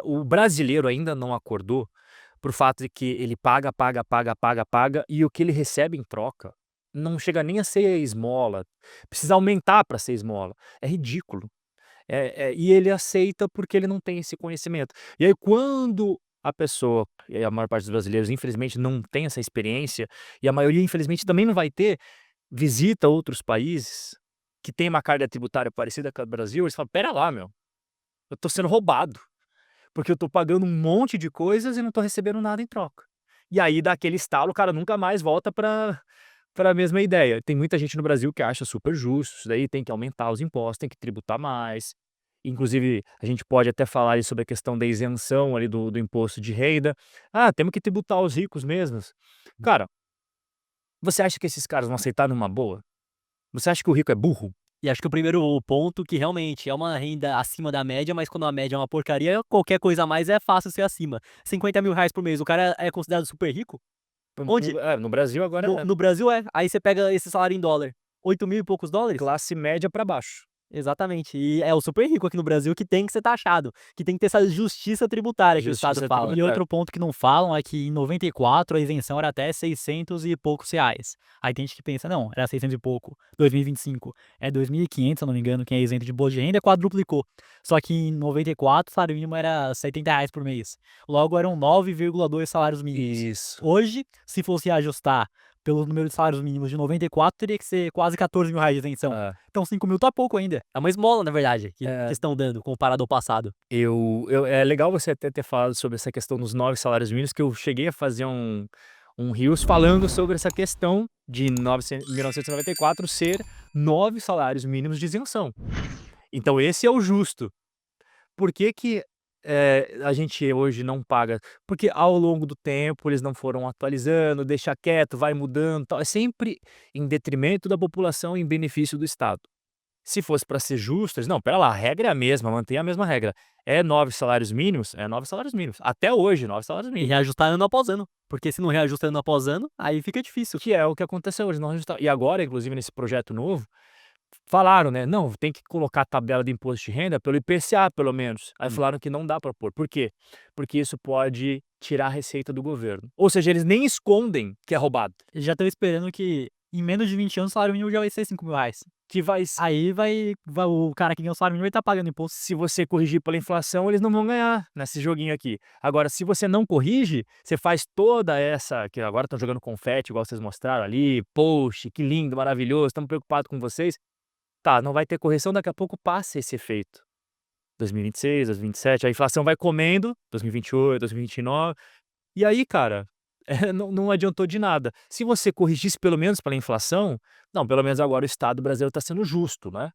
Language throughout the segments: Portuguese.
O brasileiro ainda não acordou para o fato de que ele paga, paga, paga, paga, paga, e o que ele recebe em troca não chega nem a ser esmola, precisa aumentar para ser esmola. É ridículo. E ele aceita porque ele não tem esse conhecimento. E aí quando a pessoa, e a maior parte dos brasileiros infelizmente não tem essa experiência, e a maioria infelizmente também não vai ter, visita outros países que têm uma carga tributária parecida com a do Brasil, eles falam: "Espera lá meu, eu estou sendo roubado". Porque eu tô pagando um monte de coisas e não tô recebendo nada em troca. E aí dá aquele estalo, o cara nunca mais volta pra mesma ideia. Tem muita gente no Brasil que acha super justo, isso daí tem que aumentar os impostos, tem que tributar mais. Inclusive, a gente pode até falar ali sobre a questão da isenção ali do imposto de renda. "Ah, temos que tributar os ricos mesmos". Cara, você acha que esses caras vão aceitar numa boa? Você acha que o rico é burro? E acho que o primeiro ponto que realmente é uma renda acima da média, mas quando a média é uma porcaria, qualquer coisa a mais é fácil ser acima. R$ 50.000 por mês, o cara é considerado super rico? Onde? No Brasil agora No é no Brasil é. Aí você pega esse salário em dólar, 8.000 e poucos dólares? classe média pra baixo. Exatamente. E é o super rico aqui no Brasil que tem que ser taxado, que tem que ter essa justiça tributária que o Estado Justiça fala. E tributária. outro ponto que não falam é que em 94 a isenção era até 600 e poucos reais. Aí tem gente que pensa, não, era 600 e pouco, 2025 é 2.500, se eu não me engano, quem é isento de imposto de renda quadruplicou. Só que em 94 o salário mínimo era R$ 70 por mês. Logo eram 9,2 salários mínimos. Isso. Hoje, se fosse ajustar pelo número de salários mínimos de 94, teria que ser quase R$ 14.000 de isenção. É. Então 5.000 tá pouco ainda. É uma esmola, na verdade, que É. estão dando comparado ao passado. É legal você até ter falado sobre essa questão dos 9 salários mínimos, que eu cheguei a fazer um reels falando sobre essa questão de 1994 ser 9 salários mínimos de isenção. Então esse é o justo. Por que que, a gente hoje não paga? Porque ao longo do tempo eles não foram atualizando, deixa quieto, vai mudando, tal, é sempre em detrimento da população, em benefício do Estado. Se fosse para ser justo, eles: "Não, espera lá, a regra é a mesma, mantém a mesma regra. É 9 salários mínimos? É 9 salários mínimos. Até hoje, 9 salários E mínimos". reajustar ano após ano, porque se não reajusta ano após ano, aí fica difícil. Que é o que aconteceu hoje, não ajustar. E agora, inclusive, nesse projeto novo, falaram, né: "Não, tem que colocar a tabela de imposto de renda pelo IPCA, pelo menos". Aí falaram que não dá para pôr. Por quê? Porque isso pode tirar a receita do governo. Ou seja, eles nem escondem que é roubado, Eles já estão esperando que em menos de 20 anos o salário mínimo já vai ser R$ 5.000. que vai Aí vai o cara que ganha o salário mínimo vai estar pagando imposto. se você corrigir pela inflação, eles não vão ganhar nesse joguinho aqui. Agora, se você não corrige, você faz toda essa que agora estão jogando confete, igual vocês mostraram ali, post, que lindo, maravilhoso, estamos preocupados com vocês. Tá, não vai ter correção, daqui a pouco passa esse efeito. 2026, 2027, a inflação vai comendo, 2028, 2029, e aí, cara, não adiantou de nada. Se você corrigisse pelo menos pela inflação, não, pelo menos agora o Estado brasileiro está sendo justo, né?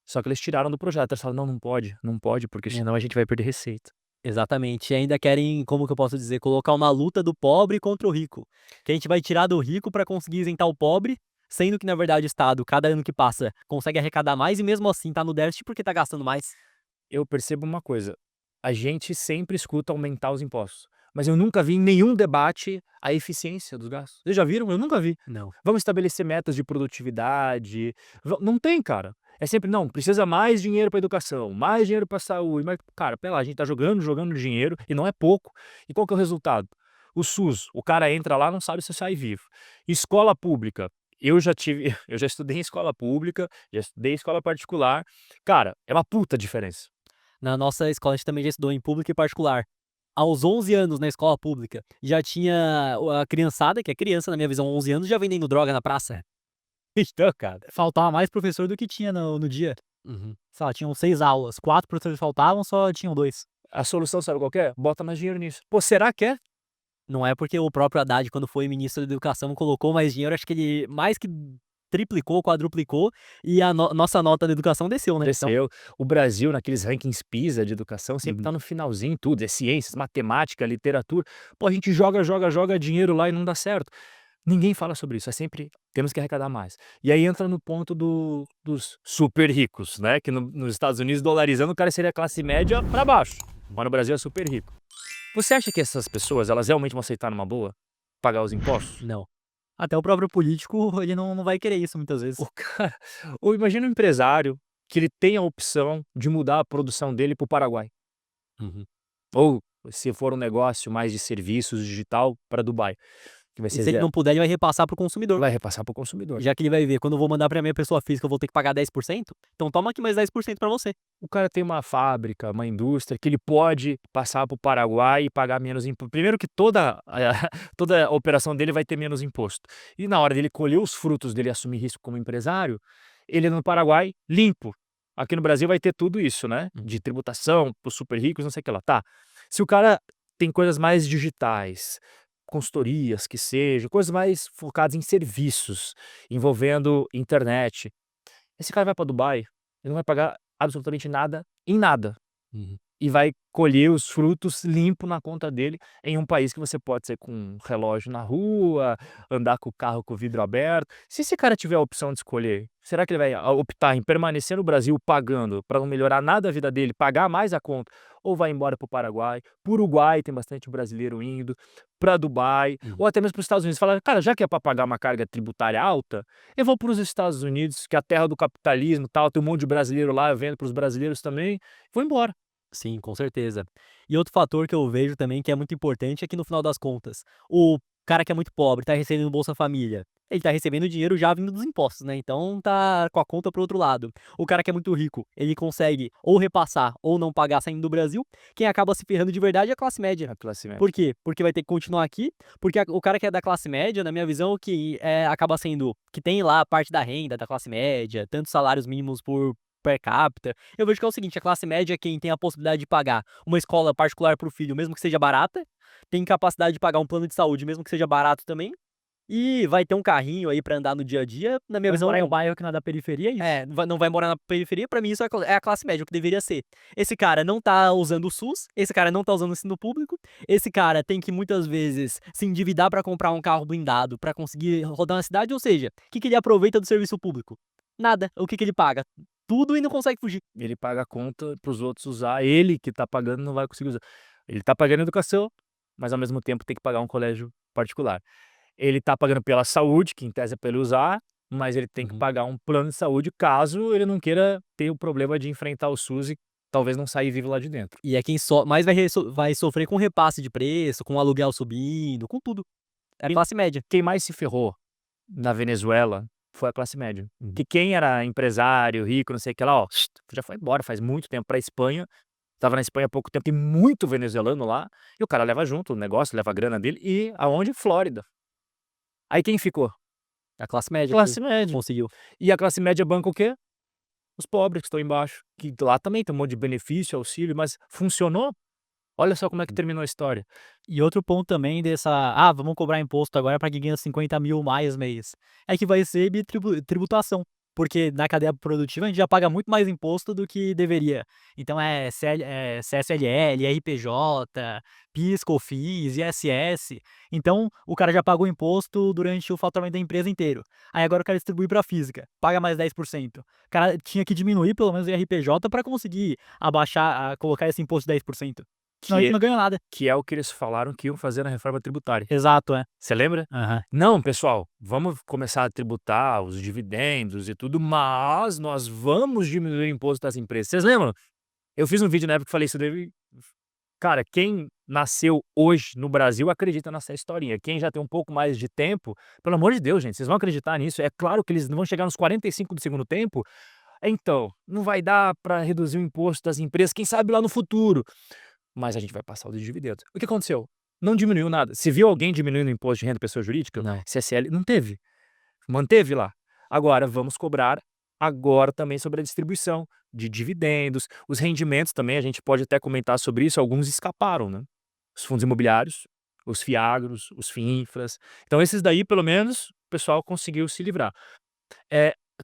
Só que eles tiraram do projeto, eles falaram: "Não, não pode, não pode, porque Não. senão a gente vai perder receita". Exatamente. E ainda querem, como que eu posso dizer, colocar uma luta do pobre contra o rico. Que a gente vai tirar do rico para conseguir isentar o pobre, sendo que na verdade o Estado, cada ano que passa, consegue arrecadar mais e mesmo assim tá no déficit porque tá gastando mais. Eu percebo uma coisa, a gente sempre escuta aumentar os impostos, mas eu nunca vi em nenhum debate a eficiência dos gastos. Vocês já viram? Eu nunca vi. Não. Vamos estabelecer metas de produtividade, não tem, cara. É sempre: "Não, precisa mais dinheiro para educação, mais dinheiro para saúde", mas, cara, pera lá, a gente tá jogando, jogando dinheiro, e não é pouco. E qual que é o resultado? O SUS, o cara entra lá, não sabe se sai vivo. Escola pública, eu já tive eu já estudei em escola pública, já estudei em escola particular, cara, é uma puta diferença. Na nossa escola a gente também já estudou em público e particular. Aos 11 anos na escola pública, já tinha a criançada, que é criança na minha visão, 11 anos, já vendendo droga na praça. Então, cara, Faltava mais professor do que tinha no dia. Uhum. Sei lá, tinham 6 aulas, 4 professores faltavam, só tinham 2. a solução sabe qual que é? Bota mais dinheiro nisso. Pô, será que é? Não é porque o próprio Haddad, quando foi ministro da Educação, colocou mais dinheiro, acho que ele mais que triplicou, quadruplicou, e a nossa nota da educação desceu, né, então. Desceu. O Brasil, naqueles rankings PISA de educação, sempre Uhum. tá no finalzinho em tudo, é ciências, matemática, literatura. Pô, a gente joga, joga, joga dinheiro lá e não dá certo. Ninguém fala sobre isso, é sempre: "Temos que arrecadar mais". E aí entra no ponto dos super ricos, né, que nos Estados Unidos, dolarizando, o cara seria classe média pra baixo, mas no Brasil é super rico. Você acha que essas pessoas, elas realmente vão aceitar numa boa, pagar os impostos? Não. Até o próprio político, ele não vai querer isso muitas vezes. O cara ou imagina um empresário que ele tem a opção de mudar a produção dele para o Paraguai. Uhum. Ou se for um negócio mais de serviços digital para Dubai, que vai E ser se ele não puder, ele vai repassar pro consumidor. vai repassar para o consumidor. Já que ele vai ver, quando eu vou mandar pra minha pessoa física, eu vou ter que pagar 10%, então toma aqui mais 10% pra você. O cara tem uma fábrica, uma indústria que ele pode passar para o Paraguai e pagar menos imposto. Primeiro que toda toda a operação dele vai ter menos imposto. E na hora dele colher os frutos dele assumir risco como empresário, ele no Paraguai limpo. Aqui no Brasil vai ter tudo isso, né? De tributação para os super ricos, não sei o que lá. Tá. Se o cara tem coisas mais digitais, consultorias que sejam, coisas mais focadas em serviços, envolvendo internet, esse cara vai para Dubai, ele não vai pagar absolutamente nada em nada. E vai colher os frutos limpo na conta dele em um país que você pode ser com um relógio na rua, andar com o carro com o vidro aberto. Se esse cara tiver a opção de escolher, será que ele vai optar em permanecer no Brasil pagando para não melhorar nada a vida dele, pagar mais a conta, ou vai embora para o Paraguai, para o Uruguai tem bastante brasileiro indo, para Dubai, ou até mesmo para os Estados Unidos, falar, cara, já que é para pagar uma carga tributária alta, eu vou para os Estados Unidos, que é a terra do capitalismo, tal, tem um monte de brasileiro lá, eu vendo para os brasileiros também, vou embora. Sim, com certeza. E outro fator que eu vejo também que é muito importante é que no final das contas, o cara que é muito pobre tá recebendo Bolsa Família, ele tá recebendo dinheiro já vindo dos impostos, né? Então tá com a conta pro outro lado. O cara que é muito rico, ele consegue ou repassar ou não pagar saindo do Brasil. Quem acaba se ferrando de verdade é a classe média. A classe média. Por quê? Porque vai ter que continuar aqui, porque o cara que é da classe média, na minha visão, que acaba sendo, que tem lá a parte da renda da classe média, tantos salários mínimos por per capita. Eu vejo que é o seguinte, a classe média é quem tem a possibilidade de pagar uma escola particular para o filho, mesmo que seja barata, tem capacidade de pagar um plano de saúde, mesmo que seja barato também, e vai ter um carrinho aí para andar no dia a dia. Na minha Vai visão, morar em um bairro que não é da periferia, é isso? não vai morar na periferia, pra mim isso é a classe média, o que deveria ser. Esse cara não tá usando o SUS, esse cara não tá usando o ensino público, esse cara tem que muitas vezes se endividar pra comprar um carro blindado pra conseguir rodar na cidade, ou seja, o que ele aproveita do serviço público? Nada. O que ele paga? Tudo e não consegue fugir. Ele paga a conta para os outros usar, ele que está pagando não vai conseguir usar. Ele está pagando educação, mas ao mesmo tempo tem que pagar um colégio particular. Ele está pagando pela saúde, que em tese é para ele usar, mas ele tem que pagar um plano de saúde caso ele não queira ter o problema de enfrentar o SUS e talvez não sair vivo lá de dentro. E é quem mais vai sofrer com repasse de preço, com aluguel subindo, com tudo. É a E- classe média. Quem mais se ferrou na Venezuela foi a classe média. Que quem era empresário, rico, não sei o que lá, ó, já foi embora faz muito tempo para a Espanha. Estava na Espanha há pouco tempo, tem muito venezuelano lá, e o cara leva junto o negócio, leva a grana dele, e aonde? Flórida. Aí quem ficou? A classe média Classe que média. conseguiu. E a classe média banca o quê? Os pobres que estão embaixo, que lá também tem um monte de benefício, auxílio, mas funcionou? Olha só como é que terminou a história. E outro ponto também vamos cobrar imposto agora para quem ganha 50 mil mais mês. É que vai ser tributação. Porque na cadeia produtiva a gente já paga muito mais imposto do que deveria. Então CSLL, RPJ, PIS, COFINS, ISS. Então o cara já pagou imposto durante o faturamento da empresa inteiro. Aí agora o cara distribui para física, paga mais 10%. O cara tinha que diminuir pelo menos o RPJ para conseguir colocar esse imposto de 10%. Senão a gente não ganha nada. Que é o que eles falaram que iam fazer na reforma tributária. Exato, é. Você lembra? Aham. Não, pessoal, vamos começar a tributar os dividendos e tudo, mas nós vamos diminuir o imposto das empresas. Vocês lembram? Eu fiz um vídeo na época que falei isso daí. Cara, quem nasceu hoje no Brasil acredita nessa historinha. Quem já tem um pouco mais de tempo, pelo amor de Deus, gente, vocês vão acreditar nisso. É claro que eles não vão chegar nos 45 do segundo tempo. Então, não vai dar para reduzir o imposto das empresas, quem sabe lá no futuro. Mas a gente vai passar o dos dividendos. O que aconteceu? Não diminuiu nada. Se viu alguém diminuindo o imposto de renda pessoa jurídica? Não. CSL não teve. Manteve lá. Agora vamos cobrar agora também sobre a distribuição de dividendos, os rendimentos também, a gente pode até comentar sobre isso, alguns escaparam, né? Os fundos imobiliários, os fiagros, os finfras. Então esses daí, pelo menos, o pessoal conseguiu se livrar.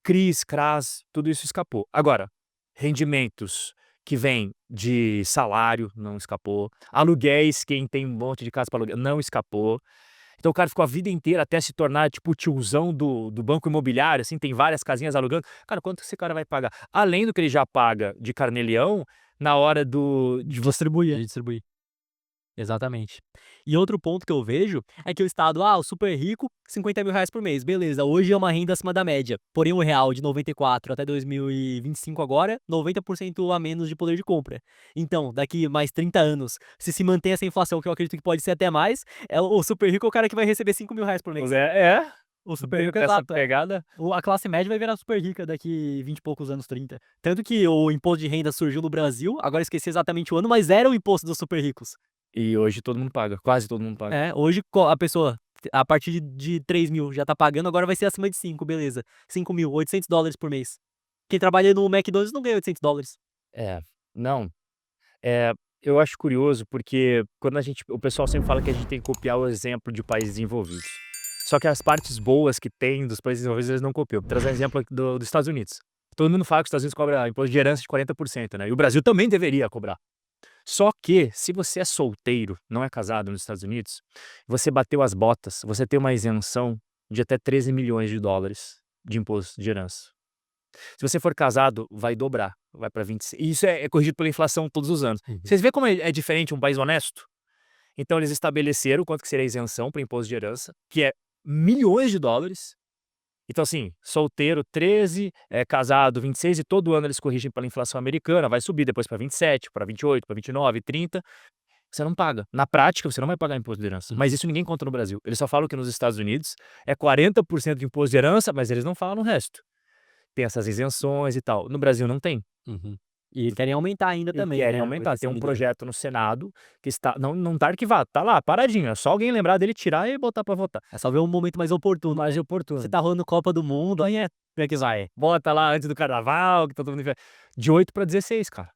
CRIs, CRAS, tudo isso escapou. Agora, rendimentos que vêm de salário, não escapou. Aluguéis, quem tem um monte de casa para aluguel, não escapou. Então o cara ficou a vida inteira até se tornar tipo o tiozão do banco imobiliário, assim, tem várias casinhas alugando. Cara, quanto esse cara vai pagar? Além do que ele já paga de carnê-leão, na hora de Distribuir. De distribuir. Exatamente. E outro ponto que eu vejo é que o Estado, o super rico, R$ 50.000 por mês, beleza, hoje é uma renda acima da média. Porém, o real de 94 até 2025 agora, 90% a menos de poder de compra. Então, daqui mais 30 anos, se mantém essa inflação, que eu acredito que pode ser até mais, o super rico é o cara que vai receber R$ 5.000 por mês. O super rico, essa exato. pegada. A classe média vai virar super rica daqui 20 e poucos anos, 30. Tanto que o imposto de renda surgiu no Brasil, agora esqueci exatamente o ano, mas era o imposto dos super ricos. E hoje todo mundo paga, quase todo mundo paga. Hoje a pessoa, a partir de 3 mil já tá pagando, agora vai ser acima de 5, beleza. 5 mil, $800 por mês. Quem trabalha no McDonald's não ganha $800. É, não, eu acho curioso porque quando o pessoal sempre fala que a gente tem que copiar o exemplo de países desenvolvidos. Só que as partes boas que tem dos países desenvolvidos eles não copiam. Vou trazer um exemplo aqui dos Estados Unidos. Todo mundo fala que os Estados Unidos cobra imposto de herança de 40%, né? E o Brasil também deveria cobrar. Só que, se você é solteiro, não é casado nos Estados Unidos, você bateu as botas, você tem uma isenção de até 13 milhões de dólares de imposto de herança. Se você for casado, vai dobrar, vai para 26. E isso é corrigido pela inflação todos os anos. Vocês veem como é diferente um país honesto? Então, eles estabeleceram quanto que seria a isenção para imposto de herança, que é milhões de dólares. Então, assim, solteiro 13, casado 26, e todo ano eles corrigem pela inflação americana, vai subir depois para 27, para 28, para 29, 30. Você não paga. Na prática, você não vai pagar imposto de herança. Mas isso ninguém conta no Brasil. Eles só falam que nos Estados Unidos é 40% de imposto de herança, mas eles não falam o resto. Tem essas isenções e tal. No Brasil não tem. E querem aumentar ainda E também, querem né, aumentar. essa Tem um medida. projeto no Senado que está não tá arquivado, tá lá, paradinho. É só alguém lembrar dele, tirar e botar para votar. É só ver um momento mais oportuno. Mais oportuno. Você tá rolando Copa do Mundo, aí como é que vai? Bota lá antes do carnaval, que todo mundo de 8 para 16, cara.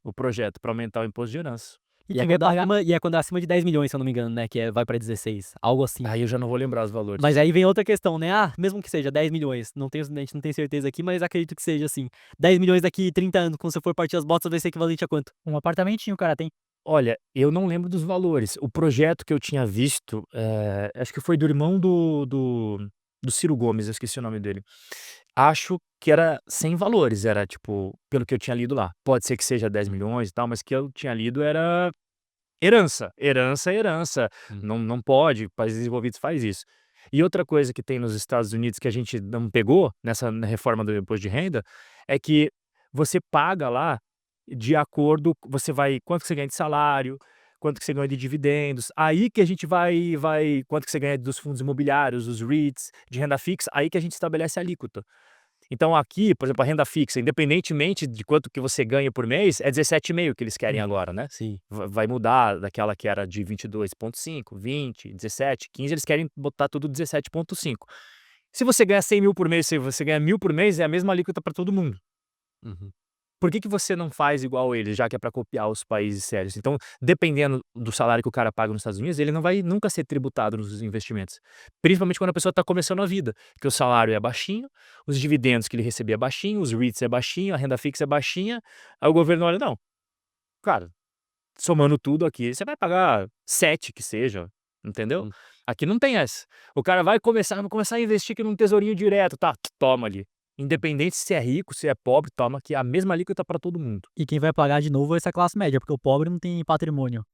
O projeto para aumentar o imposto de herança. E é quando é acima de 10 milhões, se eu não me engano, né, que vai pra 16, algo assim. Aí eu já não vou lembrar os valores. Mas aí vem outra questão, né, mesmo que seja 10 milhões, a gente não tem certeza aqui, mas acredito que seja assim. 10 milhões daqui 30 anos, quando você for partir as botas, vai ser equivalente a quanto? Um apartamentinho o cara tem. Olha, eu não lembro dos valores. O projeto que eu tinha visto, acho que foi do irmão do Ciro Gomes, eu esqueci o nome dele. Acho que era sem valores, era tipo, pelo que eu tinha lido lá. Pode ser que seja 10 milhões e tal, mas que eu tinha lido era herança. Herança é herança. Não pode, países desenvolvidos faz isso. E outra coisa que tem nos Estados Unidos que a gente não pegou nessa reforma do imposto de renda é que você paga lá de acordo, quanto que você ganha de salário, quanto que você ganha de dividendos, aí que a gente quanto que você ganha dos fundos imobiliários, os REITs, de renda fixa, aí que a gente estabelece a alíquota. Então aqui, por exemplo, a renda fixa, independentemente de quanto que você ganha por mês, é 17,5 que eles querem agora, né? Sim. Vai mudar daquela que era de 22,5, 20, 17, 15, eles querem botar tudo 17,5. Se você ganha 100 mil por mês, se você ganha 1.000 por mês, é a mesma alíquota para todo mundo. Por que você não faz igual eles, já que é para copiar os países sérios? Então, dependendo do salário que o cara paga nos Estados Unidos, ele não vai nunca ser tributado nos investimentos. Principalmente quando a pessoa está começando a vida, que o salário é baixinho, os dividendos que ele recebia é baixinho, os REITs é baixinho, a renda fixa é baixinha, aí o governo olha, não, cara, somando tudo aqui, você vai pagar 7 que seja, entendeu? Aqui não tem essa. O cara vai começar a investir aqui num tesourinho direto, tá, toma ali. Independente se é rico, se é pobre, toma aqui a mesma alíquota para todo mundo. E quem vai pagar de novo vai ser a classe média, porque o pobre não tem patrimônio.